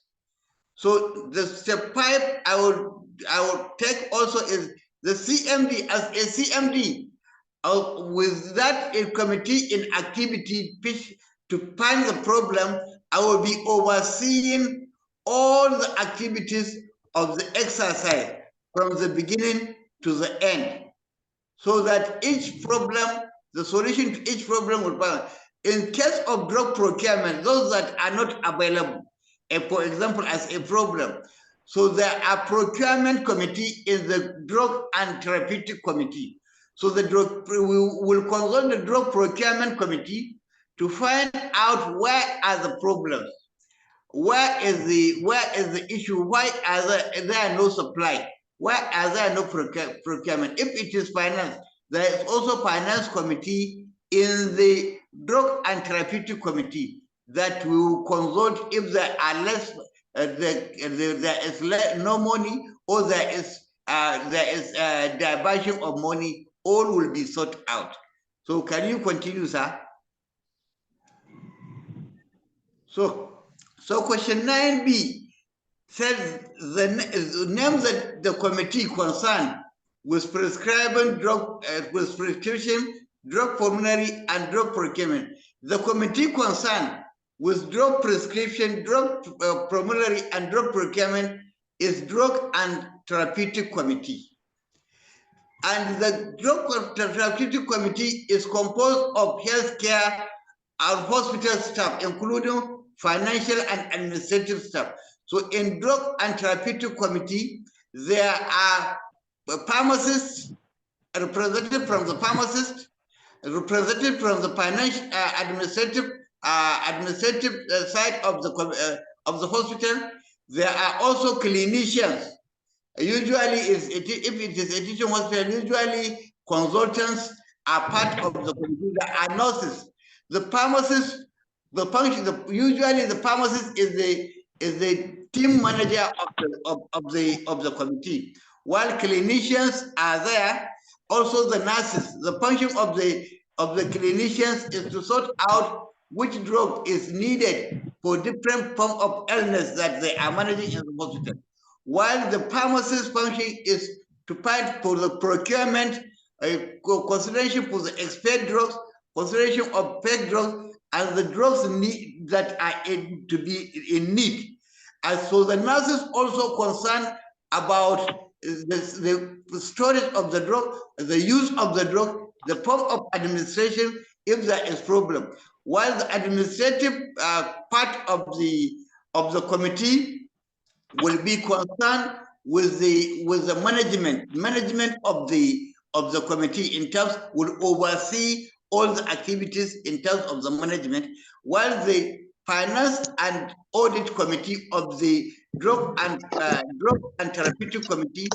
So the step 5 I will take also is the CMD. As a CMD, with that a committee in activity to find the problem, I will be overseeing all the activities of the exercise from the beginning to the end, so that each problem, the solution to each problem will be found. In case of drug procurement, those that are not available, for example, as a problem, so there are procurement committee in the Drug and Therapeutic Committee. So we will consult the Drug Procurement Committee to find out where are the problems, where is the issue, why are there no supply, why are there no procurement. If it is finance, there is also finance committee in the Drug and Therapeutic Committee that we will consult if there are less, there is no money, or there is diversion of money. All will be sought out. So can you continue, sir? So question 9B says the names that the committee concerned with prescribing drug, with prescription, drug formulary, and drug procurement. The committee concerned with drug prescription, drug formulary, and drug procurement is Drug and Therapeutic Committee. And the Drug Therapeutic Committee is composed of healthcare and hospital staff, including financial and administrative staff. So in Drug and Therapeutic Committee, there are pharmacists, representative from the pharmacist, representative from the financial administrative side of the hospital. There are also clinicians. Usually, if it is a teaching hospital, usually consultants are part of the committee. There are nurses. The pharmacist, usually the pharmacist is the team manager of the committee, while clinicians are there. Also, the nurses. The function of the clinicians is to sort out which drug is needed for different form of illness that they are managing in the hospital, while the pharmacist function is to fight for the procurement, consideration for the expired drugs, consideration of fake drugs, and the drugs that are to be in need. And so the nurses also concerned about the storage of the drug, the use of the drug, the form of administration if there is problem. While the administrative part of the committee will be concerned with the management of the committee, in terms will oversee all the activities in terms of the management, while the finance and audit committee of the Drug and Therapeutic Committee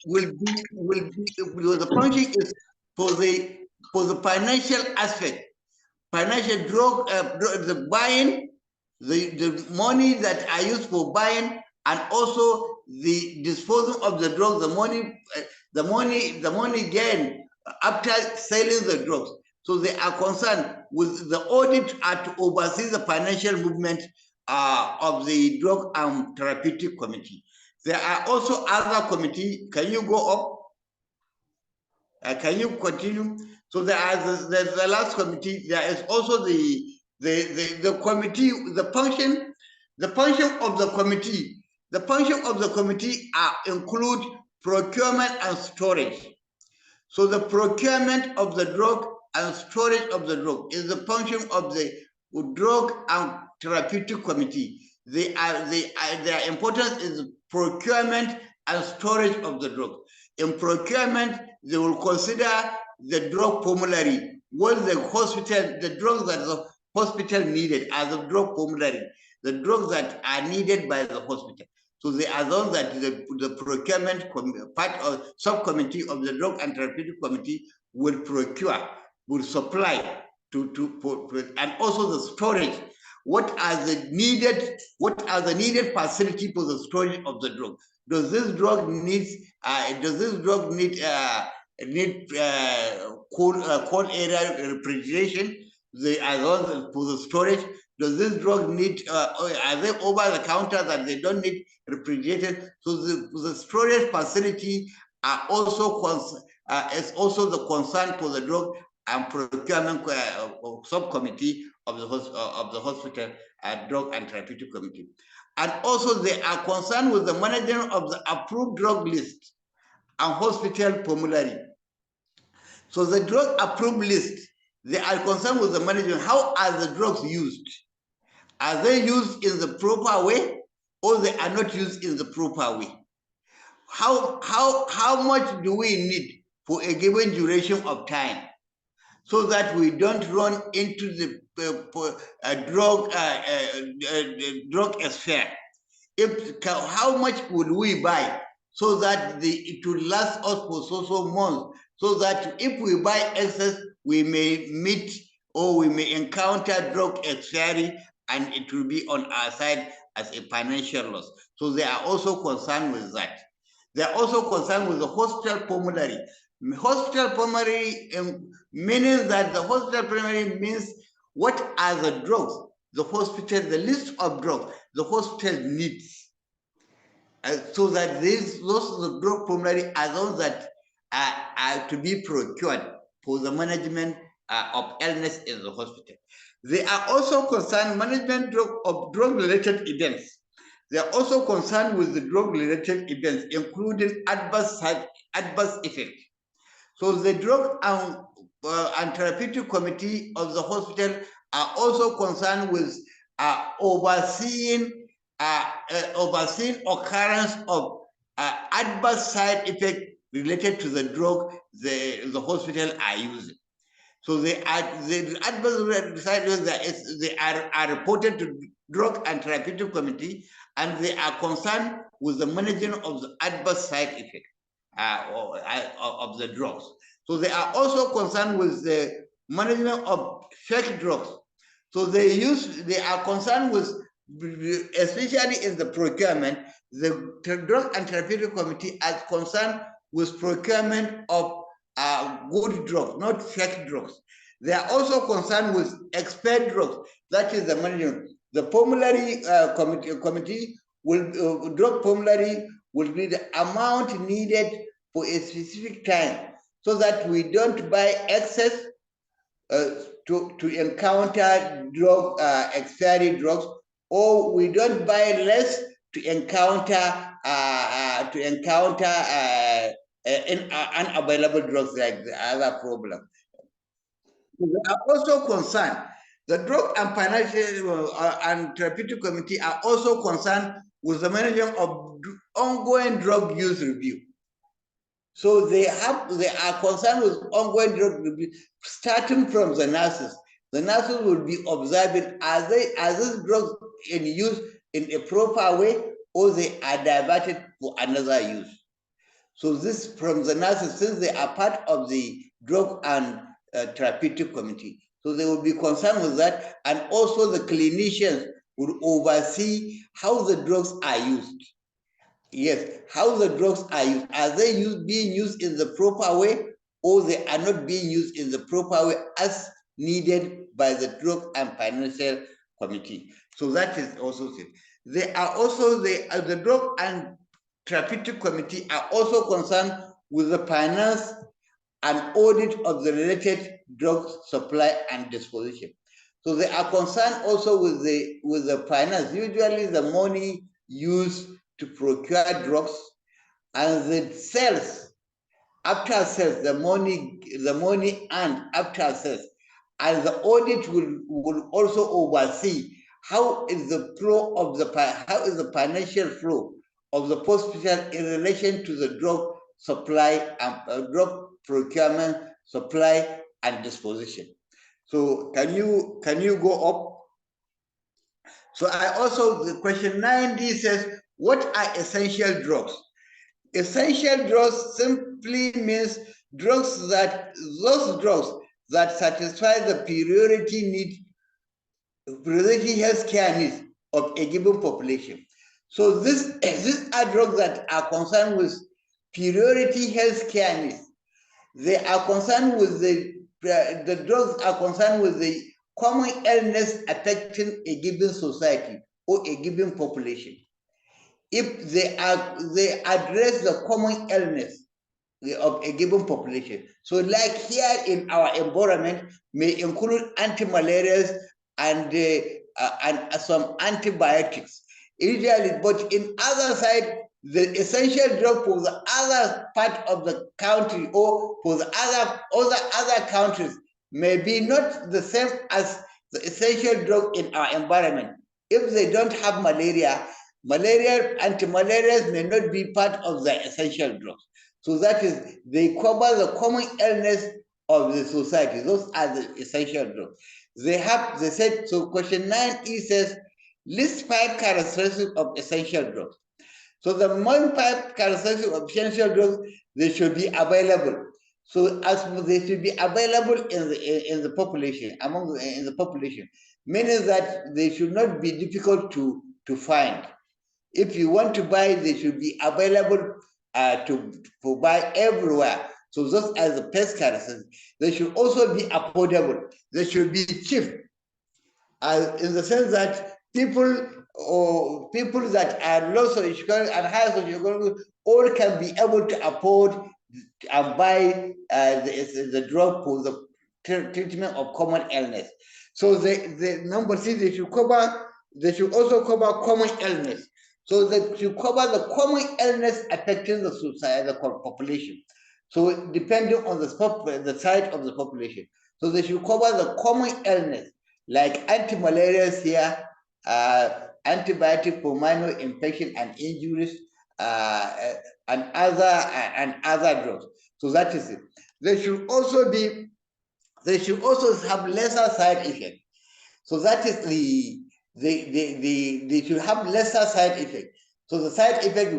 will be the function is for the financial aspect, financial drug, the buying, the money that are used for buying, and also the disposal of the drug, the money gained after selling the drugs. So they are concerned with the audit are to oversee the financial movement of the Drug and Therapeutic Committee. There are also other committees. Can you go up? Can you continue? So there's the last committee. There is also the committee, the function of the committee. The function of the committee include procurement and storage. So the procurement of the drug and storage of the drug is the function of the Drug and Therapeutic Committee. Their importance is procurement and storage of the drug. In procurement, they will consider the drug formulary, what the hospital, the drugs that the hospital needed as a drug formulary, the drugs that are needed by the hospital. So they are those that the procurement part of subcommittee of the Drug and Therapeutic Committee will procure, will supply and also the storage. What are the needed facility for the storage of the drug? Does this drug need cold area refrigeration? They are those for the storage. Does this drug need, are they over the counter that they don't need refrigerated? So the storage facility are also is also the concern for the drug and procurement subcommittee of the hospital Drug and Therapeutic Committee. And also they are concerned with the management of the approved drug list and hospital formulary. So the drug approved list, they are concerned with the management. How are the drugs used? Are they used in the proper way, or they are not used in the proper way? How much do we need for a given duration of time, so that we don't run into the drug affair? How much would we buy so that it will last us for so months, so that if we buy excess, we may meet or we may encounter drug expiry and it will be on our side as a financial loss. So they are also concerned with that. They are also concerned with the hospital formulary. Hospital formulary meaning that the hospital formulary means what are the drugs the hospital, the list of drugs the hospital needs, so that those the drug formulary are those that are to be procured for the management of illness in the hospital. They are also concerned management of drug-related events. They are also concerned with the drug-related events, including adverse effects. So the Drug and Therapeutic Committee of the hospital are also concerned with overseeing occurrence of adverse side effect related to the drug the hospital are using. So the adverse side effects they are reported to Drug and Therapeutic Committee, and they are concerned with the management of the adverse side effect of the drugs. So they are also concerned with the management of fake drugs. So they are concerned with, especially in the procurement, the Drug and Therapeutic Committee are concerned with procurement of good drugs, not fake drugs. They are also concerned with expired drugs. That is the management. The formulary committee will drug formulary will be the amount needed for a specific time, so that we don't buy excess to encounter drug expiry drugs, or we don't buy less to encounter unavailable drugs like the other problem. We are also concerned. The Drug and Financial and Therapeutic Committee are also concerned with the management of ongoing drug use review. So they are concerned with ongoing drug review, starting from the nurses. The nurses will be observing are these drugs in use in a proper way, or they are diverted for another use. So this from the nurses, since they are part of the Drug and Therapeutic Committee. So they will be concerned with that, and also the clinicians will oversee how the drugs are used. Yes, how the drugs are used. Are they being used in the proper way, or they are not being used in the proper way as needed by the Drug and Financial Committee. So that is also said. They are also the Drug and Therapeutic Committee are also concerned with the finance and audit of the related drug supply and disposition. So they are concerned also with the finance, usually the money used to procure drugs and the sales, after sales, the money earned after sales. And the audit will also oversee how is the financial flow of the hospital in relation to the drug supply and drug procurement, supply and disposition. So can you go up? So I also, the question 9D says, what are essential drugs? Essential drugs simply means those drugs that satisfy the priority healthcare needs of a given population. So these are drugs that are concerned with priority healthcare needs. They are concerned with the drugs are concerned with the common illness affecting a given society or a given population. If they address the common illness of a given population. So like here in our environment may include anti-malarials and some antibiotics. Usually, but in other side, the essential drug for the other part of the country or for the other countries may be not the same as the essential drug in our environment. If they don't have malaria, anti-malarials may not be part of the essential drugs. So that is, they cover the common illness of the society. Those are the essential drugs. They said, so question 9E says, list 5 characteristics of essential drugs. So the main 5 characteristics of essential drugs, they should be available. So as they should be available in the population, in the population, meaning that they should not be difficult to find. If you want to buy, they should be available to buy everywhere. So those are the first characteristics. They should also be affordable. They should be cheap, in the sense that people that are low socioeconomic and high socioeconomic all can be able to afford and buy the drug for the treatment of common illness. So the number 6, they should also cover common illness. So that you cover the common illness affecting the society, the population. So depending on the size of the population. So they should cover the common illness, like anti-malarials here, antibiotic for minor infection and injuries, and other drugs. So that is it. They should also have lesser side effects. So that is they should have lesser side effect. So the side effect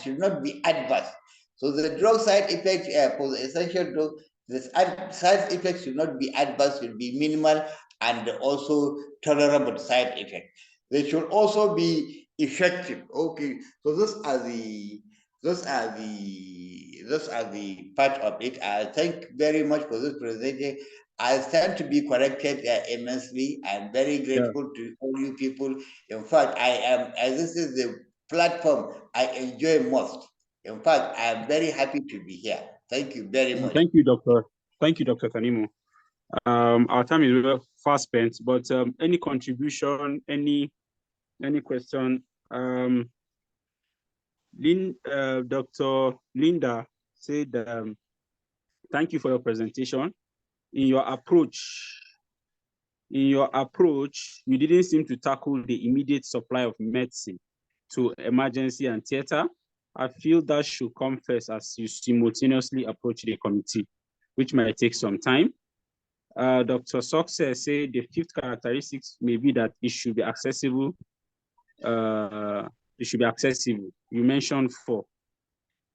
should not be adverse. So the drug side effect for the essential drug, the side effects should not be adverse, should be minimal and also tolerable side effect. They should also be effective. Okay, so those are the part of it. I thank very much for this presentation. I stand to be corrected immensely. I'm very grateful to all you people. In fact, as this is the platform I enjoy most. In fact, I am very happy to be here. Thank you very much. Thank you, Doctor. Thank you, Dr. Tanimu. Our time is fast spent, but any contribution, any question? Dr. Linda said, thank you for your presentation. In your approach, you didn't seem to tackle the immediate supply of medicine to emergency and theater. I feel that should come first as you simultaneously approach the committee, which might take some time. Dr. Success said the 5th characteristics may be that it should be accessible. You mentioned 4.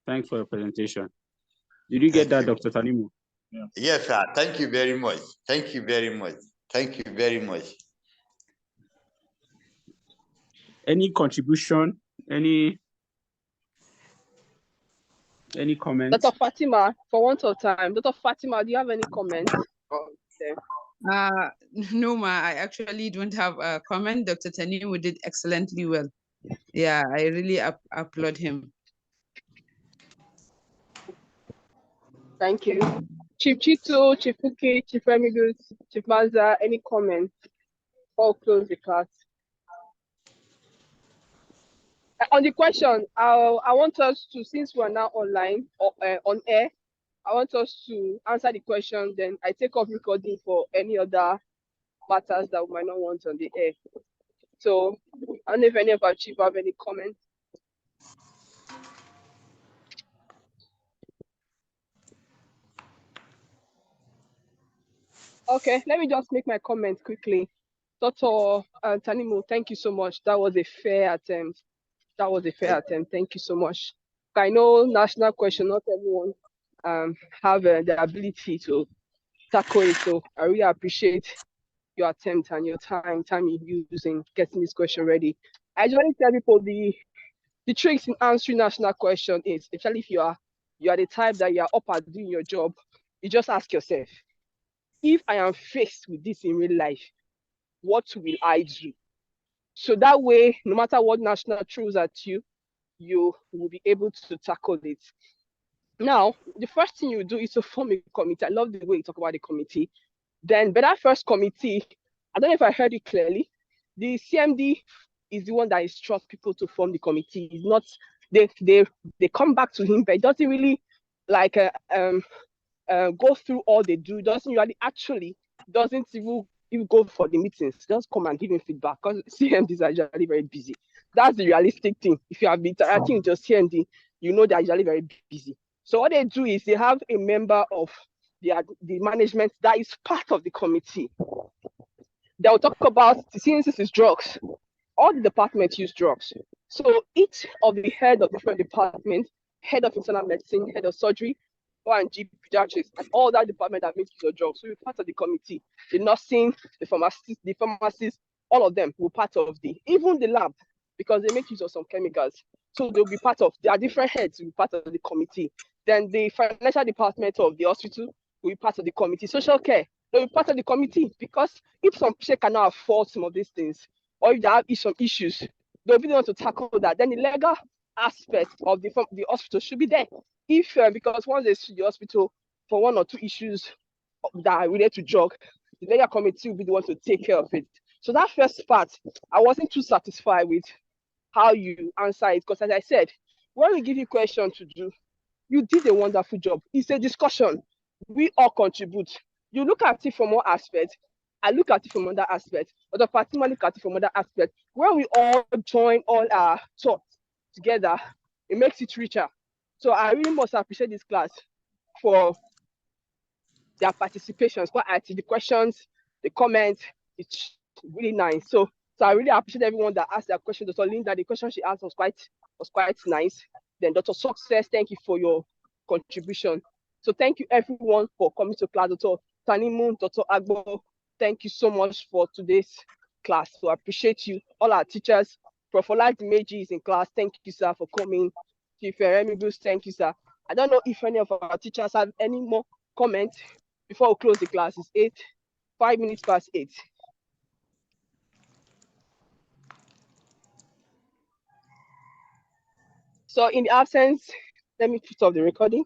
Thanks for your presentation. Did you get that, Dr. Tanimu? Yeah. Yes, sir. Thank you very much. Thank you very much. Thank you very much. Any contribution? Any comments? Dr. Fatima, for want of time, Dr. Fatima, do you have any comments? Okay. No, ma, I actually don't have a comment. Dr. Tanimu did excellently well. Yeah, I really applaud him. Thank you. Chief Chito, Chief Fuki, Chief Remigus, Chief Manza, any comments? I'll close the class. On the question, I want us to, since we're now online or on air, I want us to answer the question, then I take off recording for any other matters that we might not want on the air. So I don't know if any of our chief have any comments. Okay, let me just make my comment quickly. Dr. Tanimu, thank you so much. That was a fair attempt. That was a fair attempt. Thank you so much. I know national question, not everyone have the ability to tackle it. So I really appreciate your attempt and your time you use in getting this question ready. I usually tell people the tricks in answering national question is, especially if you are the type that you are up and doing your job, you just ask yourself, if I am faced with this in real life, what will I do? So that way, no matter what national throws at you, you will be able to tackle it. Now, the first thing you do is to form a committee. I love the way you talk about the committee. Then, but that first committee, I don't know if I heard it clearly. The CMD is the one that instructs people to form the committee. It's not they come back to him, but it doesn't really like go through all they do. It doesn't even go for the meetings. Just come and give him feedback because CMDs are usually very busy. That's the realistic thing. If you have been interacting with your CMD, you know they're usually very busy. So what they do is they have a member of the management that is part of the committee. They'll talk about, since this is drugs, all the departments use drugs. So each of the head of different departments, head of internal medicine, head of surgery, ONG, pediatrics, and all that department that makes use of drugs. So we're part of the committee. The nursing, the pharmacists, all of them will part of even the lab, because they make use of some chemicals. So they'll be part of, there are different heads will be part of the committee. Then the financial department of the hospital will be part of the committee. Social care, they'll be part of the committee, because if some patient cannot afford some of these things, or if they have some issues, they'll be the one to tackle that. Then the legal aspect of the hospital should be there. If because once they sue the hospital for one or two issues that are related to drug, the legal committee will be the one to take care of it. So that first part, I wasn't too satisfied with how you answer it, because as I said, when we give you question to do, you did a wonderful job. It's a discussion. We all contribute. You look at it from one aspect, I look at it from another aspect, other party look at it from another aspect. When we all join all our thoughts together, it makes it richer. So I really must appreciate this class for their participation. It's quite active. The questions, the comments, it's really nice. So I really appreciate everyone that asked their question. Dr. Linda, the question she asked was quite nice. Then Dr. Success, thank you for your contribution. So thank you everyone for coming to class. Dr. Tanimu, Dr. Agbo, thank you so much for today's class. So I appreciate you. All our teachers, Prof. Oladimeji is in class. Thank you, sir, for coming. Chief Remigus, thank you, sir. I don't know if any of our teachers have any more comments before we close the class. It's 5 minutes past 8. So in the absence, let me put off the recording.